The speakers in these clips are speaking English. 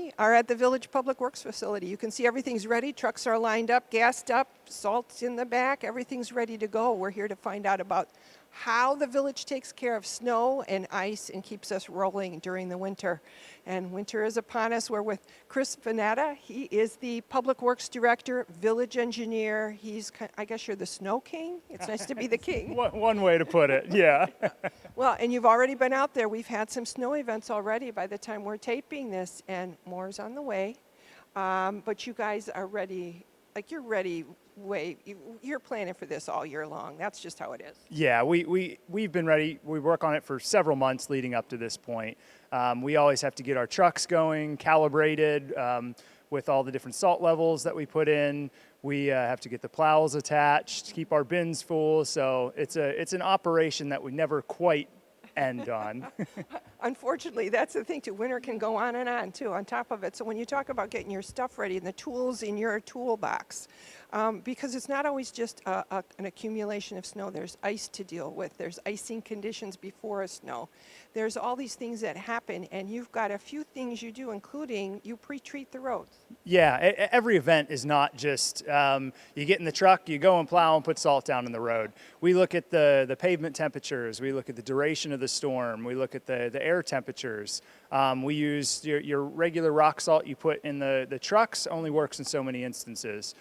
we are at the Village Public Works facility. You can see everything's ready. Trucks are lined up, gassed up, salt's in the back. Everything's ready to go. We're here to find out about how the village takes care of snow and ice and keeps us rolling during the winter. And winter is upon us. We're with Chris Vanetta. He is the Public Works Director, Village Engineer. I guess you're the snow king? It's nice to be the king. One way to put it, yeah. Well, and you've already been out there. We've had some snow events already by the time we're taping this, and more's on the way. But you guys are ready, like you're ready. You're planning for this all year long. That's just how it is. Yeah, we've been ready. We work on it for several months leading up to this point. We always have to get our trucks going, calibrated with all the different salt levels that we put in. We have to get the plows attached, keep our bins full. So it's an operation that we never quite end on. Unfortunately, that's the thing too. Winter can go on and on too on top of it. So when you talk about getting your stuff ready and the tools in your toolbox, because it's not always just an accumulation of snow. There's ice to deal with. There's icing conditions before a snow. There's all these things that happen, and you've got a few things you do, including you pre-treat the roads. Yeah, every event is not just you get in the truck, you go and plow and put salt down in the road. We look at the pavement temperatures. We look at the duration of the storm. We look at the air temperatures. We use your regular rock salt you put in the trucks only works in so many instances.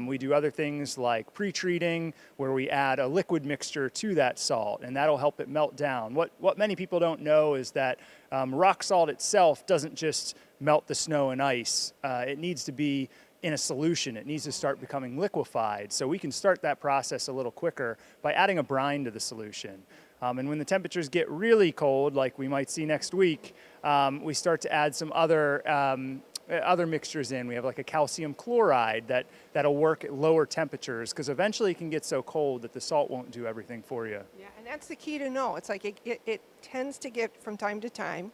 We do other things like pre-treating, where we add a liquid mixture to that salt, and that'll help it melt down. What many people don't know is that rock salt itself doesn't just melt the snow and ice. It needs to be in a solution. It needs to start becoming liquefied. So we can start that process a little quicker by adding a brine to the solution. And when the temperatures get really cold, like we might see next week, we start to add some other mixtures in. We have like a calcium chloride that'll work at lower temperatures, because eventually it can get so cold that the salt won't do everything for you. Yeah, and that's the key to know. It's like it tends to get from time to time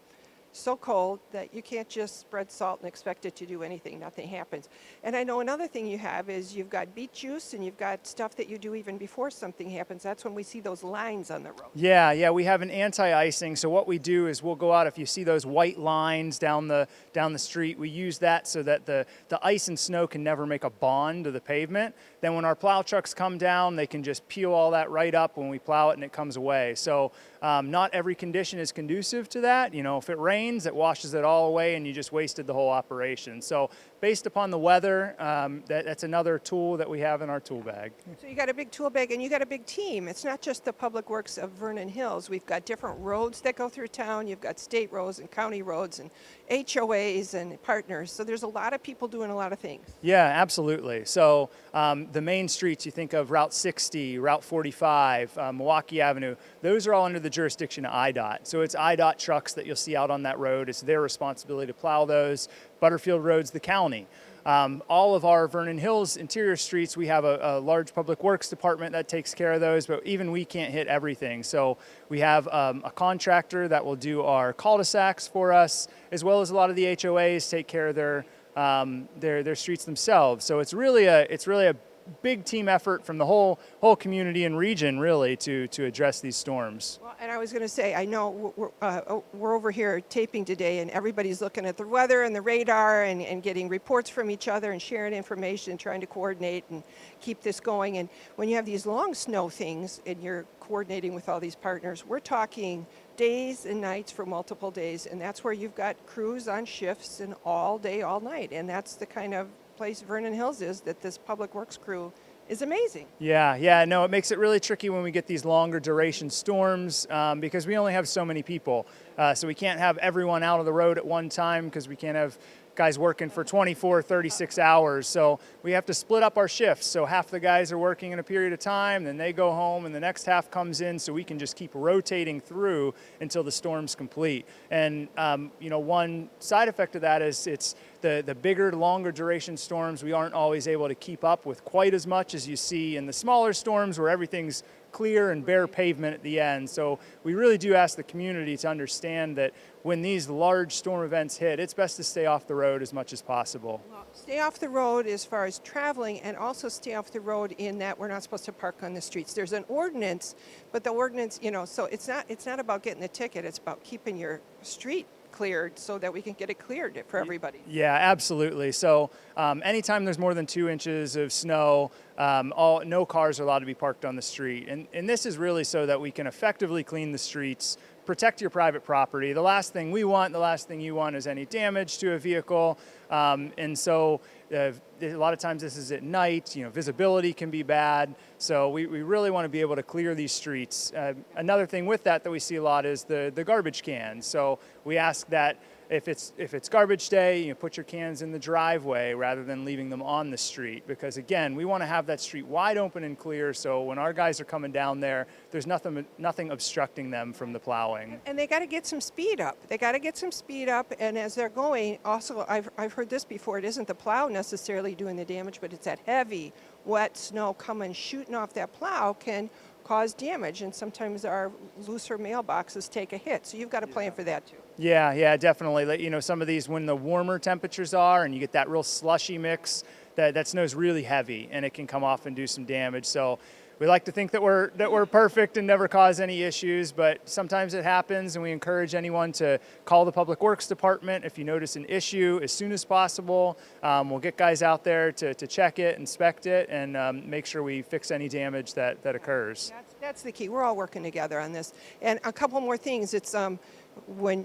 so cold that you can't just spread salt and expect it to do anything. Nothing happens. And I know another thing you have is you've got beet juice and you've got stuff that you do even before something happens. That's when we see those lines on the road. Yeah, we have an anti-icing. So what we do is we'll go out, if you see those white lines down the street, we use that so that the ice and snow can never make a bond to the pavement. Then when our plow trucks come down, they can just peel all that right up when we plow it and it comes away. So not every condition is conducive to that. You know, if it rains, it washes it all away and you just wasted the whole operation. So based upon the weather, that's another tool that we have in our tool bag. So you got a big tool bag and you got a big team. It's not just the Public Works of Vernon Hills. We've got different roads that go through town. You've got state roads and county roads and HOAs and partners. So there's a lot of people doing a lot of things. Yeah, absolutely. So the main streets, you think of Route 60, Route 45, Milwaukee Avenue, those are all under the jurisdiction of IDOT. So it's IDOT trucks that you'll see out on that road. It's their responsibility to plow those. Butterfield Road's the county. All of our Vernon Hills interior streets, we have a large public works department that takes care of those, but even we can't hit everything. So we have a contractor that will do our cul-de-sacs for us, as well as a lot of the HOAs take care of their streets themselves. So it's really a big team effort from the whole community and region, really, to address these storms. Well, and I was going to say, I know we're over here taping today, and everybody's looking at the weather and the radar and getting reports from each other and sharing information and trying to coordinate and keep this going. And when you have these long snow things and you're coordinating with all these partners, we're talking days and nights for multiple days, and that's where you've got crews on shifts and all day, all night, and that's the kind of place Vernon Hills is, that this public works crew is amazing. Yeah, no, it makes it really tricky when we get these longer duration storms because we only have so many people. So we can't have everyone out of the road at one time, because we can't have guys working for 24, 36 hours. So we have to split up our shifts. So half the guys are working in a period of time, then they go home and the next half comes in, so we can just keep rotating through until the storm's complete. And one side effect of that is it's the bigger, longer duration storms, we aren't always able to keep up with quite as much as you see in the smaller storms where everything's clear and bare pavement at the end. So we really do ask the community to understand that when these large storm events hit, it's best to stay off the road as much as possible. Well, stay off the road as far as traveling, and also stay off the road in that we're not supposed to park on the streets. There's an ordinance, but the ordinance, so it's not about getting the ticket, it's about keeping your street cleared so that we can get it cleared for everybody. Yeah, absolutely. So anytime there's more than 2 inches of snow, no cars are allowed to be parked on the street. And this is really so that we can effectively clean the streets, protect your private property. The last thing we want, the last thing you want is any damage to a vehicle. And so a lot of times this is at night, visibility can be bad. So we really want to be able to clear these streets. Another thing with that we see a lot is the garbage cans. So we ask that if it's garbage day, put your cans in the driveway rather than leaving them on the street, because again, we want to have that street wide open and clear, so when our guys are coming down there, there's nothing obstructing them from the plowing. And they got to get some speed up. They got to get some speed up, and as they're going, also I've heard this before, it isn't the plow necessarily doing the damage, but it's that heavy, wet snow coming shooting off that plow can cause damage, and sometimes our looser mailboxes take a hit. So you've got to plan for that too. Yeah, definitely. Some of these, when the warmer temperatures are and you get that real slushy mix, that snow's really heavy and it can come off and do some damage. So we like to think that we're perfect and never cause any issues, but sometimes it happens, and we encourage anyone to call the Public Works Department if you notice an issue as soon as possible. We'll get guys out there to check it, inspect it, and make sure we fix any damage that occurs. That's the key. We're all working together on this. And a couple more things. It's when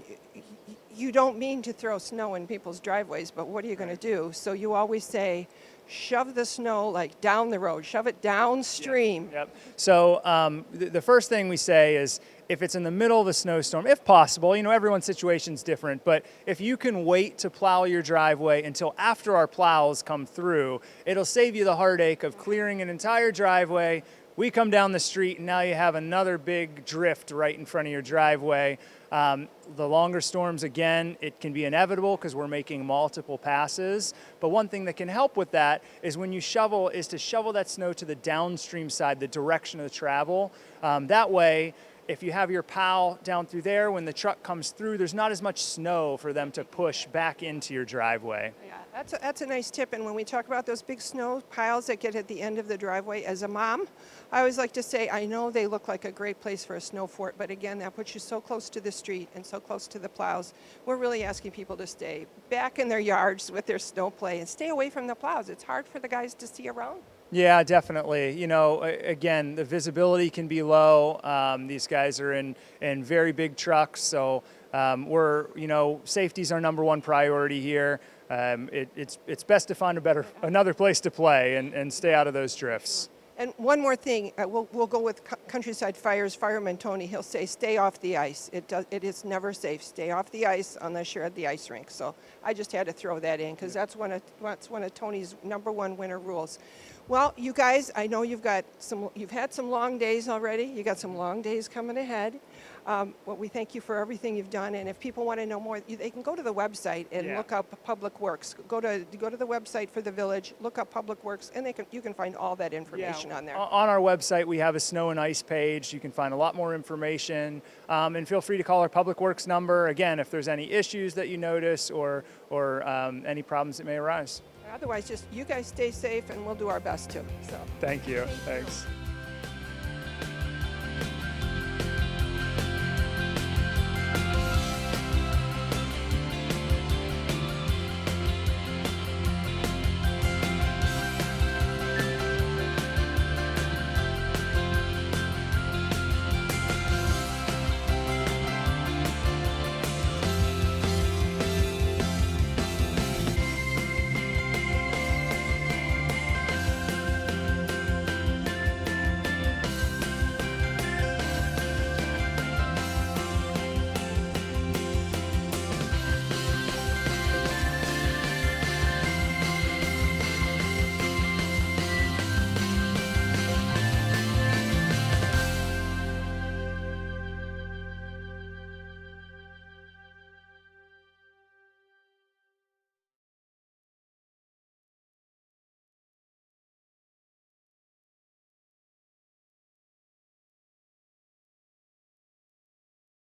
you don't mean to throw snow in people's driveways, but what are you going to do? So you always say, shove the snow like down the road, shove it downstream. Yep. So the first thing we say is, if it's in the middle of a snowstorm, if possible, everyone's situation's different, but if you can wait to plow your driveway until after our plows come through, it'll save you the heartache of clearing an entire driveway. We come down the street and now you have another big drift right in front of your driveway. The longer storms, again, it can be inevitable because we're making multiple passes. But one thing that can help with that is when you shovel, is to shovel that snow to the downstream side, the direction of the travel. That way, if you have your plow down through there, when the truck comes through, there's not as much snow for them to push back into your driveway. Yeah, that's a nice tip. And when we talk about those big snow piles that get at the end of the driveway, as a mom, I always like to say, I know they look like a great place for a snow fort, but again, that puts you so close to the street and so close to the plows. We're really asking people to stay back in their yards with their snow play and stay away from the plows. It's hard for the guys to see around. Yeah, definitely. Again, the visibility can be low. These guys are in very big trucks, so safety's our number one priority here. It's best to find another place to play and stay out of those drifts. And one more thing, we'll go with Countryside Fire's fireman Tony. He'll say, stay off the ice. It is never safe. Stay off the ice unless you're at the ice rink. So I just had to throw that in because that's one of Tony's number one winter rules. Well, you guys, I know you've had some long days already. You got some long days coming ahead. Well, we thank you for everything you've done. And if people want to know more, they can go to the website and look up Public Works. Go to the website for the village, look up Public Works, and you can find all that information on there. On our website, we have a snow and ice page. You can find a lot more information. And feel free to call our Public Works number, again, if there's any issues that you notice or any problems that may arise. Otherwise, just you guys stay safe, and we'll do our best too. So. Thank you. Thanks.